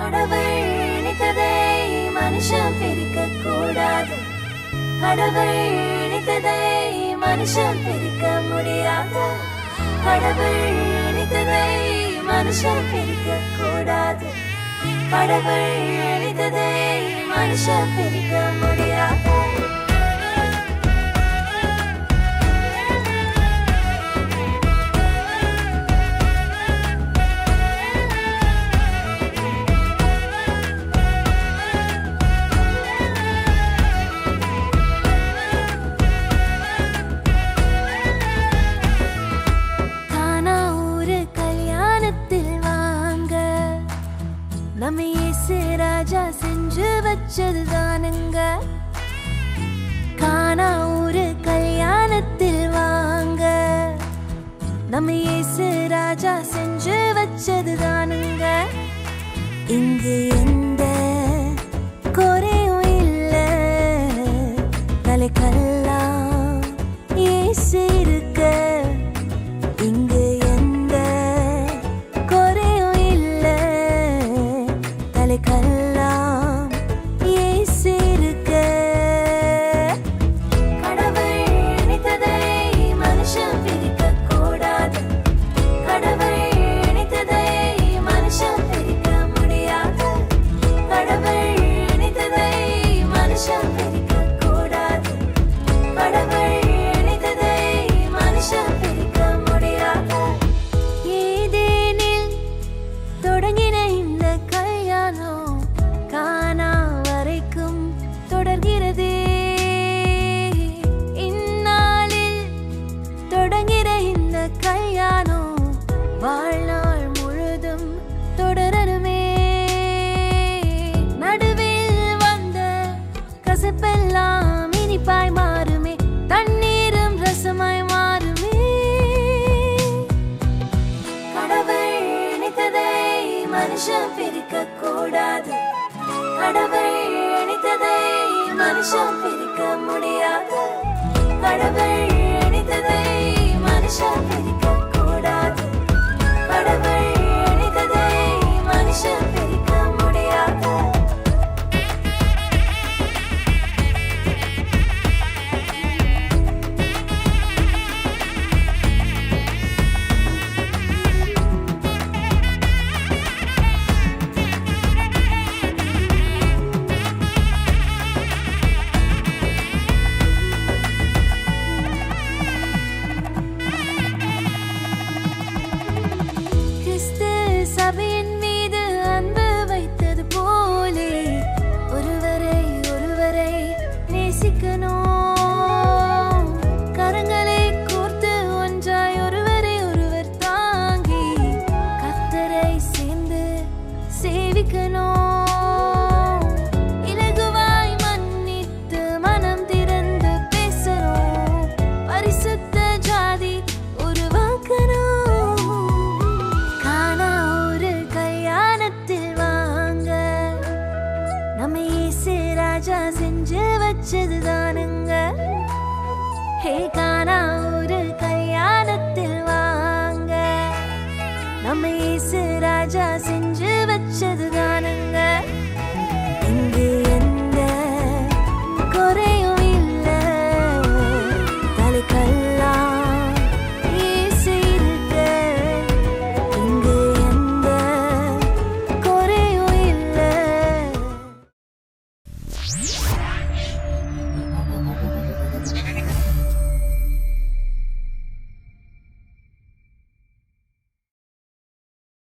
கடவுள் நினைத்ததை மனுஷன் பிரிக்க கூடாது. கடவுள் நினைத்ததை மனுஷன் பிரிக்க முடியாது. கடவுள் நினைத்ததை மனுஷன் பிரிக்க கூடாது. கடவுள் நினைத்ததை மனுஷன் பிரிக்க முடியாது. நம்ம இயேசு ராஜா செஞ்சு வச்சதுதானுங்க. கானா ஊரு கல்யாணத்தில் வாங்க. நம்ம இயேசு ராஜா செஞ்சு வச்சதுதானுங்க. இங்கு எந்த குறையும் இல்ல. தலைக்கெல்லாம் இயேசு இருக்க. இங்கு கல்லாம் இயேசு இருக்க. கடவுள் நினைத்ததை மனுஷன் பிரிக்க கூடாது. கடவுள் நினைத்ததை மனுஷன் பிரிக்க முடியாது. கடவுள் நினைத்ததை மனுஷன் பிரிக்க கூடாது. கடவுள் நினைத்ததை மனுஷன் பிரிக்க முடியாது. ஏதேனில் தொடங்கின இந்த கானா வரைக்கும் தொடர்கிறதே. இந்நாளில் தொடங்கிற இந்த கல்யாணம் வாழ்நாள் முழுதும் தொடரணுமே. நடுவில் வந்த கசப்பெல்லாம் இனிப்பாய் மாறுமே. தண்ணீரும் ரசமாய் மாறுமே. கடவுள் நினைத்ததை மனுஷன் பிரிக்க கூடாது. கடவுள் நினைத்ததை மனுஷன் பிரிக்க முடியாது. கடவுள் நினைத்ததை மனுஷன் பிரிக்க கூடாது. கடவுள் நினைத்ததை மனுஷன் பிரிக்க முடியாது. சபையின் மீது அன்பு வைத்தது போலே ஒருவரை ஒருவரை நேசிக்கணும். கரங்களை கோர்த்து ஒன்றாய் ஒருவரை ஒருவர் தாங்கி கர்த்தரை சேர்ந்து சேவிக்கணும். இலகுவாய் மன்னித்து மனம் திறந்து பேசணும். பரிசுத்த ஜாதி உருவாக்கணும். நம்ம இயேசு ராஜா செஞ்சு வச்சதுதானுங்க. ஹே கானா ஊரு கல்யாணத்தில் வாங்க. நம்ம இயேசு ராஜா செஞ்சு